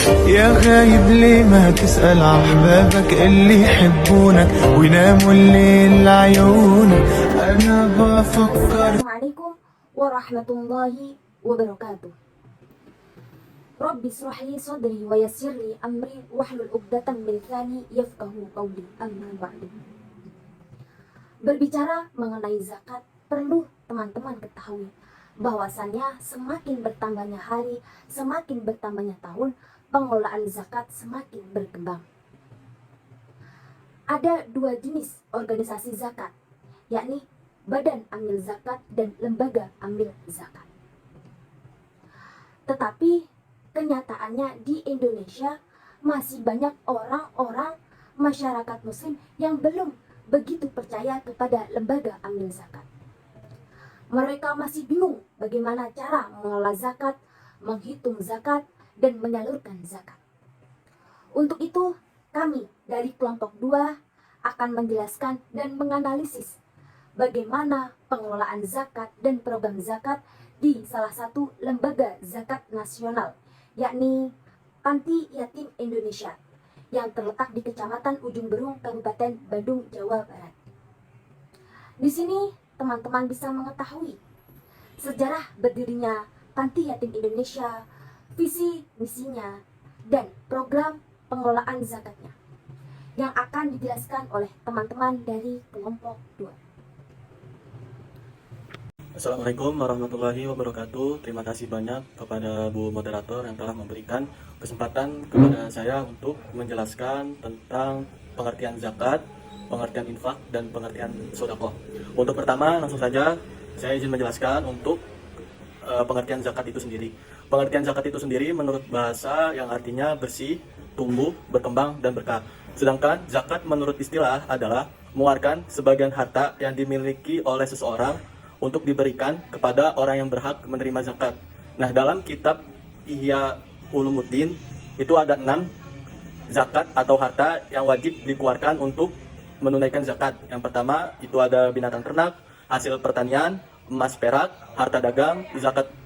يا غايب ليه ما تسأل أحبابك اللي يحبونك ويناموا الليل عيونك. أنا بفكر. Assalamualaikum warahmatullahi wabarakatuh. Rabbi israh li sadri wa yassir li amri wahlul 'uqdatam min lisani yafqahu qawli. Amma ba'du. Berbicara mengenai zakat, perlu teman-teman ketahui bahwasannya semakin bertambahnya hari, semakin bertambahnya tahun, pengelolaan zakat semakin berkembang. Ada dua jenis organisasi zakat, yakni Badan Amil Zakat dan Lembaga Amil Zakat. Tetapi kenyataannya di Indonesia masih banyak orang-orang masyarakat muslim yang belum begitu percaya kepada Lembaga Amil Zakat. Mereka masih bingung bagaimana cara mengelola zakat, menghitung zakat, dan menyalurkan zakat. Untuk itu, kami dari kelompok 2 akan menjelaskan dan menganalisis bagaimana pengelolaan zakat dan program zakat di salah satu lembaga zakat nasional, yakni Panti Yatim Indonesia, yang terletak di Kecamatan Ujung Berung, Kabupaten Bandung, Jawa Barat. Di sini teman-teman bisa mengetahui sejarah berdirinya Panti Yatim Indonesia, visi misinya, dan program pengelolaan zakatnya yang akan dijelaskan oleh teman-teman dari kelompok 2. Assalamualaikum warahmatullahi wabarakatuh. Terima kasih banyak kepada Bu Moderator yang telah memberikan kesempatan kepada saya untuk menjelaskan tentang pengertian zakat, pengertian infak, dan pengertian sedekah. Untuk pertama, langsung saja saya izin menjelaskan untuk pengertian zakat itu sendiri. Pengertian zakat itu sendiri menurut bahasa yang artinya bersih, tumbuh, berkembang, dan berkah. Sedangkan zakat menurut istilah adalah mengeluarkan sebagian harta yang dimiliki oleh seseorang untuk diberikan kepada orang yang berhak menerima zakat. Nah, dalam kitab Ihya Ulumuddin itu ada 6 zakat atau harta yang wajib dikeluarkan untuk menunaikan zakat. Yang pertama itu ada binatang ternak, hasil pertanian, emas perak, harta dagang,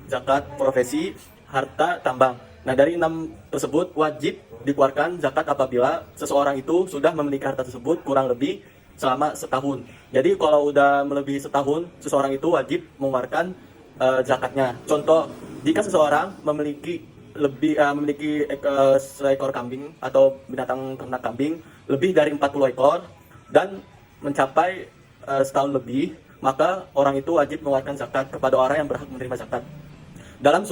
zakat profesi, harta tambang. Nah, dari 6 tersebut wajib dikeluarkan zakat apabila seseorang itu sudah memiliki harta tersebut kurang lebih selama setahun. Jadi kalau udah melebihi setahun, seseorang itu wajib mengeluarkan zakatnya. Contoh, jika seseorang memiliki seekor kambing atau binatang ternak kambing lebih dari 40 ekor dan mencapai setahun lebih, maka orang itu wajib mengeluarkan zakat kepada orang yang berhak menerima zakat. Dalam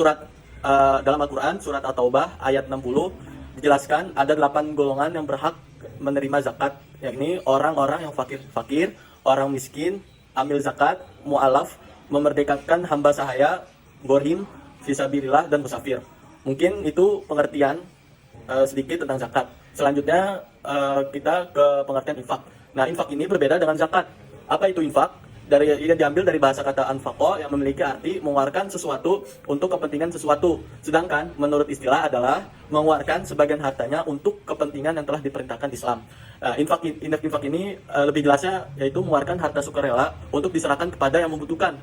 Al-Quran, surat At-Taubah ayat 60 dijelaskan ada 8 golongan yang berhak menerima zakat, yakni orang-orang yang fakir, orang miskin, amil zakat, mu'alaf, memerdekakan hamba sahaya, gorim, fisabilillah, dan musafir. Mungkin itu pengertian sedikit tentang zakat. Selanjutnya kita ke pengertian infak. Nah, infak ini berbeda dengan zakat. Apa itu infak? Ini diambil dari bahasa kata anfaqo yang memiliki arti mengeluarkan sesuatu untuk kepentingan sesuatu. Sedangkan menurut istilah adalah mengeluarkan sebagian hartanya untuk kepentingan yang telah diperintahkan Islam. Infak ini lebih jelasnya yaitu mengeluarkan harta sukarela untuk diserahkan kepada yang membutuhkan.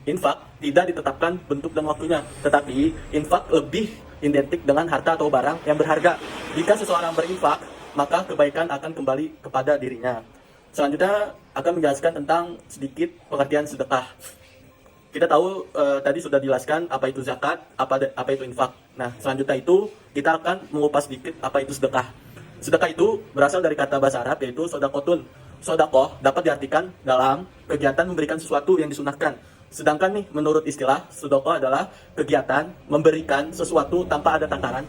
Infak tidak ditetapkan bentuk dan waktunya, tetapi infak lebih identik dengan harta atau barang yang berharga. Jika seseorang berinfak, maka kebaikan akan kembali kepada dirinya. Selanjutnya akan menjelaskan tentang sedikit pengertian sedekah. Kita tahu tadi sudah dijelaskan apa itu zakat, apa itu infak. Nah, selanjutnya itu kita akan mengupas sedikit apa itu sedekah. Sedekah itu berasal dari kata bahasa Arab yaitu sodakotun. Sodakoh dapat diartikan dalam kegiatan memberikan sesuatu yang disunahkan. Sedangkan nih menurut istilah sedekah adalah kegiatan memberikan sesuatu tanpa ada takaran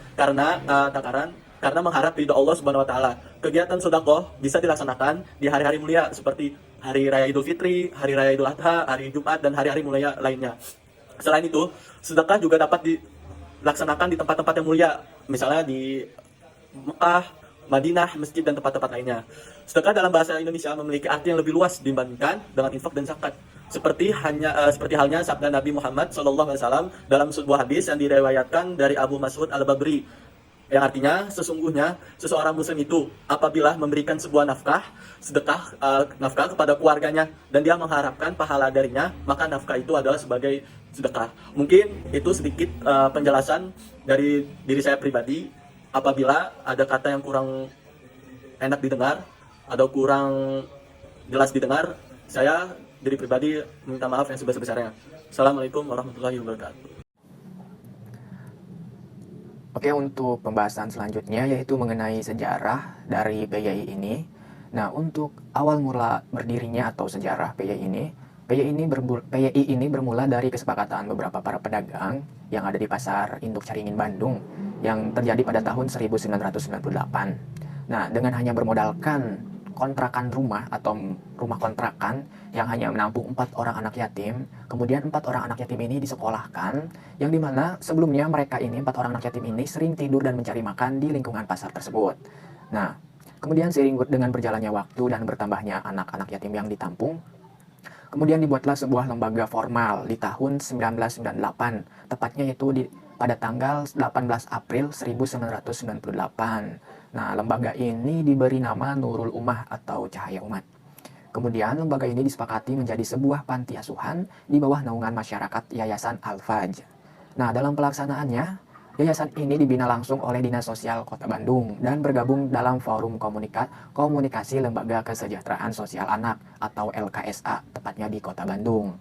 karena mengharap ridho Allah Subhanahu wa taala. Kegiatan sedekah bisa dilaksanakan di hari-hari mulia seperti hari raya Idul Fitri, hari raya Idul Adha, hari Jumat, dan hari-hari mulia lainnya. Selain itu, sedekah juga dapat dilaksanakan di tempat-tempat yang mulia, misalnya di Mekah, Madinah, masjid, dan tempat-tempat lainnya. Sedekah dalam bahasa Indonesia memiliki arti yang lebih luas dibandingkan dengan infak dan zakat. Seperti halnya sabda Nabi Muhammad SAW dalam sebuah hadis yang diriwayatkan dari Abu Mas'ud Al-Babri, yang artinya sesungguhnya seseorang muslim itu apabila memberikan sebuah nafkah kepada keluarganya dan dia mengharapkan pahala darinya, maka nafkah itu adalah sebagai sedekah. Mungkin itu sedikit penjelasan dari diri saya pribadi. Apabila ada kata yang kurang enak didengar atau kurang jelas didengar, saya diri pribadi minta maaf yang sebesar-besarnya. Assalamualaikum warahmatullahi wabarakatuh. Oke, untuk pembahasan selanjutnya yaitu mengenai sejarah dari PYI ini. Nah, untuk awal mula berdirinya atau sejarah PYI ini bermula dari kesepakatan beberapa para pedagang yang ada di Pasar Induk Caringin Bandung yang terjadi pada tahun 1998. Nah, dengan hanya bermodalkan kontrakan rumah atau rumah kontrakan yang hanya menampung 4 orang anak yatim, kemudian 4 orang anak yatim ini disekolahkan, yang dimana sebelumnya mereka ini 4 orang anak yatim ini sering tidur dan mencari makan di lingkungan pasar tersebut. Nah, kemudian seiring dengan berjalannya waktu dan bertambahnya anak-anak yatim yang ditampung, kemudian dibuatlah sebuah lembaga formal di tahun 1998, tepatnya yaitu pada tanggal 18 April 1998. Nah, lembaga ini diberi nama Nurul Ummah atau Cahaya Umat. Kemudian lembaga ini disepakati menjadi sebuah panti asuhan di bawah naungan masyarakat Yayasan Al-Fajr. Nah, dalam pelaksanaannya, yayasan ini dibina langsung oleh Dinas Sosial Kota Bandung dan bergabung dalam Forum Komunikasi Lembaga Kesejahteraan Sosial Anak atau LKSA, tepatnya di Kota Bandung.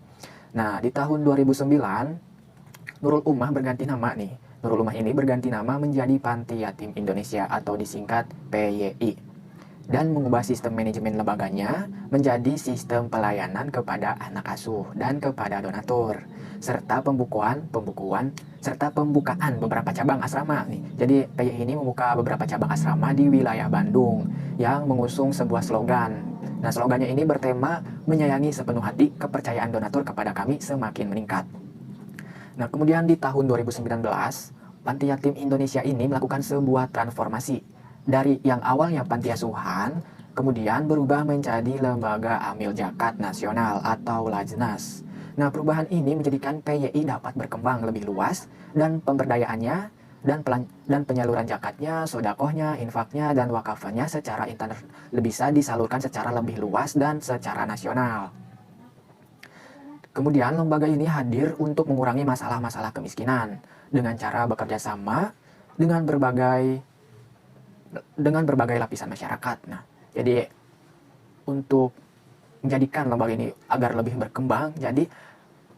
Nah, di tahun 2009, Nurul Ummah berganti nama nih. Nurul Ummah ini berganti nama menjadi Panti Yatim Indonesia atau disingkat PYI dan mengubah sistem manajemen lembaganya menjadi sistem pelayanan kepada anak asuh dan kepada donatur serta pembukaan beberapa cabang asrama nih. Jadi PYI ini membuka beberapa cabang asrama di wilayah Bandung yang mengusung sebuah slogan. Nah, slogannya ini bertema menyayangi sepenuh hati, kepercayaan donatur kepada kami semakin meningkat. Nah, kemudian di tahun 2019, Panti Yatim Indonesia ini melakukan sebuah transformasi dari yang awalnya panti asuhan, kemudian berubah menjadi Lembaga Amil Zakat Nasional atau Lajnas. Nah, perubahan ini menjadikan PYI dapat berkembang lebih luas dan pemberdayaannya dan penyaluran zakatnya, sodakohnya, infaknya, dan wakafnya secara internet bisa disalurkan secara lebih luas dan secara nasional. Kemudian lembaga ini hadir untuk mengurangi masalah-masalah kemiskinan dengan cara bekerja sama dengan berbagai lapisan masyarakat. Nah, jadi untuk menjadikan lembaga ini agar lebih berkembang, jadi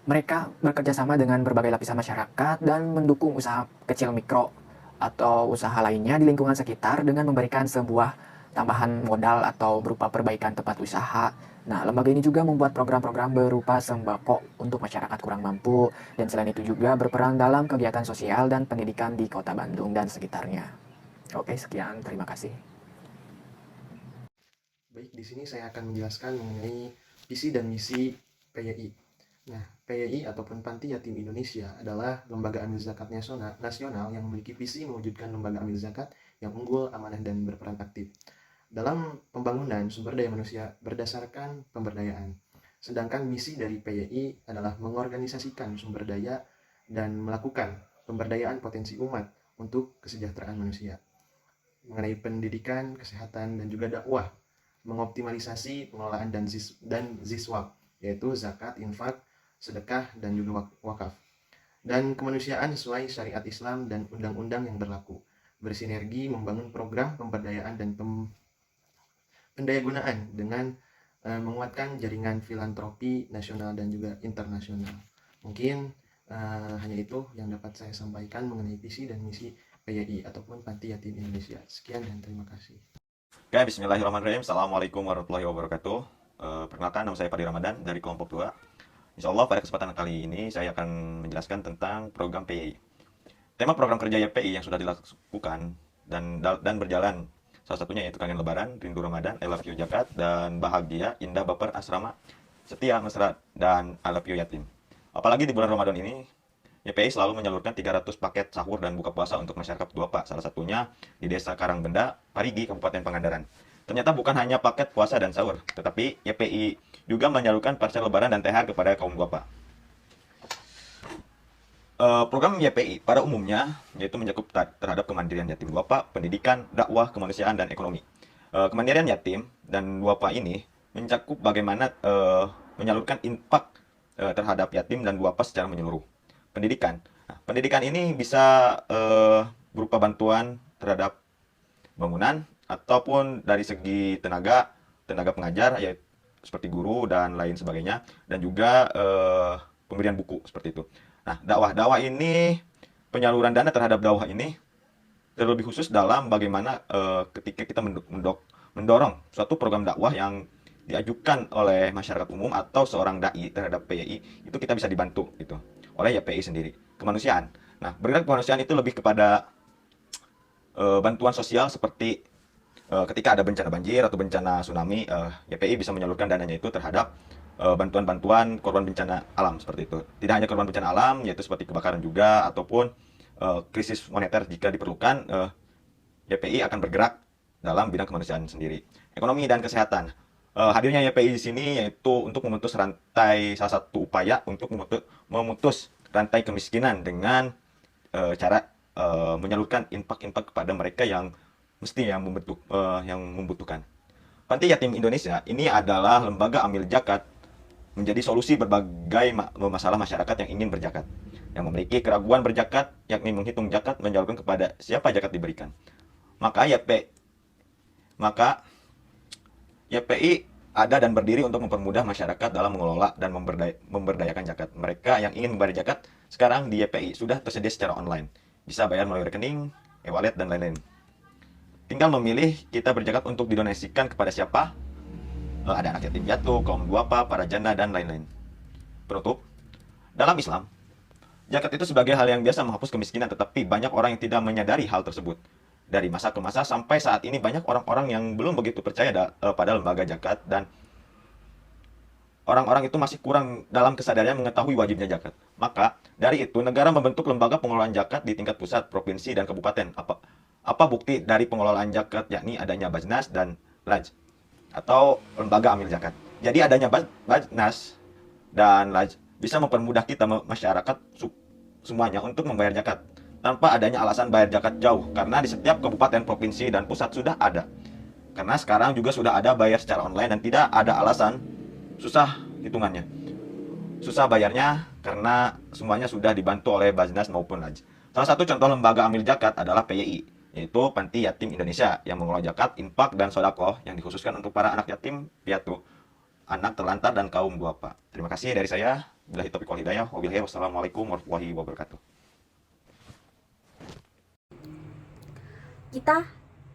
mereka bekerja sama dengan berbagai lapisan masyarakat dan mendukung usaha kecil mikro atau usaha lainnya di lingkungan sekitar dengan memberikan sebuah tambahan modal atau berupa perbaikan tempat usaha. Nah, lembaga ini juga membuat program-program berupa sembako untuk masyarakat kurang mampu, dan selain itu juga berperan dalam kegiatan sosial dan pendidikan di Kota Bandung dan sekitarnya. Oke, sekian. Terima kasih. Baik, di sini saya akan menjelaskan mengenai visi dan misi PYI. Nah, PYI ataupun Panti Yatim Indonesia adalah lembaga amil zakat nasional yang memiliki visi mewujudkan lembaga amil zakat yang unggul, amanah, dan berperan aktif dalam pembangunan sumber daya manusia berdasarkan pemberdayaan. Sedangkan misi dari PYI adalah mengorganisasikan sumber daya dan melakukan pemberdayaan potensi umat untuk kesejahteraan manusia. Mengenai pendidikan, kesehatan, dan juga dakwah, mengoptimalisasi pengelolaan dan ziswak, yaitu zakat, infak, sedekah, dan juga wakaf. Dan kemanusiaan sesuai syariat Islam dan undang-undang yang berlaku. Bersinergi membangun program pemberdayaan dan pendayagunaan dengan menguatkan jaringan filantropi nasional dan juga internasional. Mungkin hanya itu yang dapat saya sampaikan mengenai visi dan misi PYI ataupun Panti Yatim Indonesia. Sekian dan terima kasih. Oke, bismillahirrahmanirrahim. Assalamualaikum warahmatullahi wabarakatuh. Perkenalkan, nama saya Padi Ramadan dari kelompok 2. Insya Allah pada kesempatan kali ini saya akan menjelaskan tentang program PYI. Tema program kerja PYI yang sudah dilakukan dan berjalan, salah satunya yaitu Kangen Lebaran, Rindu Ramadan, I Love You Zakat, dan Bahagia, Indah Baper Asrama, Setia Mesra, dan I Love You Yatim. Apalagi di bulan Ramadan ini, YPI selalu menyalurkan 300 paket sahur dan buka puasa untuk masyarakat Duapa, salah satunya di Desa Karangbenda, Parigi, Kabupaten Pangandaran. Ternyata bukan hanya paket puasa dan sahur, tetapi YPI juga menyalurkan parcel lebaran dan THR kepada kaum Duapa. Program YPI pada umumnya yaitu mencakup terhadap kemandirian yatim Duapa, pendidikan, dakwah, kemanusiaan, dan ekonomi. Kemandirian yatim dan Duapa ini mencakup bagaimana menyalurkan infak terhadap yatim dan Duapa secara menyeluruh. Pendidikan. Nah, pendidikan ini bisa berupa bantuan terhadap bangunan ataupun dari segi tenaga pengajar yaitu seperti guru dan lain sebagainya, dan juga pemberian buku seperti itu. Nah, dakwah ini, penyaluran dana terhadap dakwah ini terlebih khusus dalam bagaimana ketika kita mendorong suatu program dakwah yang diajukan oleh masyarakat umum atau seorang dai terhadap PYI, itu kita bisa dibantu gitu oleh YPI sendiri. Kemanusiaan. Nah, bergerak kemanusiaan itu lebih kepada bantuan sosial seperti ketika ada bencana banjir atau bencana tsunami, YPI bisa menyalurkan dananya itu terhadap bantuan-bantuan korban bencana alam seperti itu. Tidak hanya korban bencana alam, yaitu seperti kebakaran juga, ataupun krisis moneter jika diperlukan, YPI akan bergerak dalam bidang kemanusiaan sendiri. Ekonomi dan kesehatan. Hadirnya YPI di sini yaitu untuk memutus rantai, salah satu upaya untuk memutus rantai kemiskinan dengan cara menyalurkan infak-infak kepada mereka yang yang membutuhkan. Panti Yatim Indonesia ini adalah lembaga amil zakat, menjadi solusi berbagai masalah masyarakat yang ingin berzakat, yang memiliki keraguan berzakat, yakni menghitung zakat, menjawabkan kepada siapa zakat diberikan. Maka YPI ada dan berdiri untuk mempermudah masyarakat dalam mengelola dan memberdayakan zakat. Mereka yang ingin membayar zakat sekarang di YPI sudah tersedia secara online. Bisa bayar melalui rekening, e-wallet, dan lain-lain. Tinggal memilih kita berzakat untuk didonasikan kepada siapa. Ada anak yatim piatu, kaum duafa, para janda, dan lain-lain. Penutup, dalam Islam, zakat itu sebagai hal yang biasa menghapus kemiskinan, tetapi banyak orang yang tidak menyadari hal tersebut. Dari masa ke masa sampai saat ini banyak orang-orang yang belum begitu percaya pada lembaga zakat, dan orang-orang itu masih kurang dalam kesadarannya mengetahui wajibnya zakat. Maka dari itu negara membentuk lembaga pengelolaan zakat di tingkat pusat, provinsi, dan kabupaten. Apa bukti dari pengelolaan zakat, yakni adanya Bajnas dan Laj atau lembaga amil zakat. Jadi adanya Bajnas dan Laj bisa mempermudah kita masyarakat semuanya untuk membayar zakat tanpa adanya alasan bayar zakat jauh, karena di setiap kabupaten, provinsi, dan pusat sudah ada. Karena sekarang juga sudah ada bayar secara online dan tidak ada alasan susah hitungannya. Susah bayarnya karena semuanya sudah dibantu oleh Bajnas maupun Laj. Salah satu contoh lembaga amil zakat adalah PYI, yaitu Panti Yatim Indonesia, yang mengelola zakat, infak, dan sodakoh yang dikhususkan untuk para anak yatim piatu, anak terlantar, dan kaum duafa. Terima kasih dari saya. Billahi taufiq wal hidayah. Wassalamualaikum warahmatullahi wabarakatuh. Kita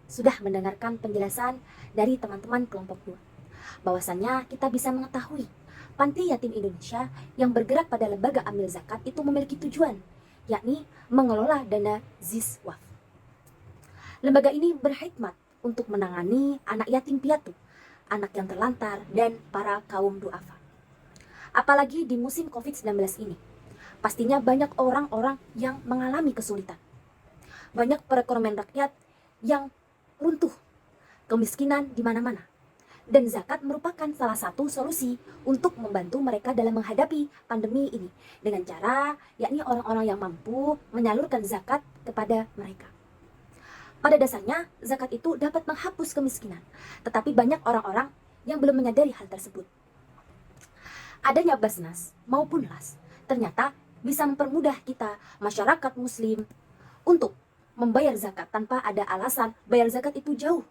sudah mendengarkan penjelasan dari teman-teman kelompok 2. Bahwasannya kita bisa mengetahui Panti Yatim Indonesia yang bergerak pada lembaga amil zakat itu memiliki tujuan, yakni mengelola dana ziswaf. Lembaga ini berkhidmat untuk menangani anak yatim piatu, anak yang terlantar, dan para kaum duafa. Apalagi di musim COVID-19 ini, pastinya banyak orang-orang yang mengalami kesulitan. Banyak perekonomian rakyat yang runtuh, kemiskinan di mana-mana. Dan zakat merupakan salah satu solusi untuk membantu mereka dalam menghadapi pandemi ini dengan cara yakni orang-orang yang mampu menyalurkan zakat kepada mereka. Pada dasarnya, zakat itu dapat menghapus kemiskinan, tetapi banyak orang-orang yang belum menyadari hal tersebut. Adanya Basnas maupun Las ternyata bisa mempermudah kita, masyarakat muslim, untuk membayar zakat tanpa ada alasan bayar zakat itu jauh.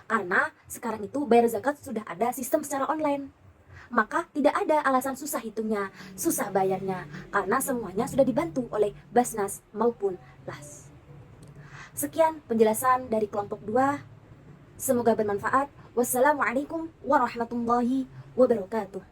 Karena sekarang itu bayar zakat sudah ada sistem secara online. Maka tidak ada alasan susah hitungnya, susah bayarnya, karena semuanya sudah dibantu oleh Basnas maupun Las. Sekian penjelasan dari kelompok 2. Semoga bermanfaat. Wassalamualaikum warahmatullahi wabarakatuh.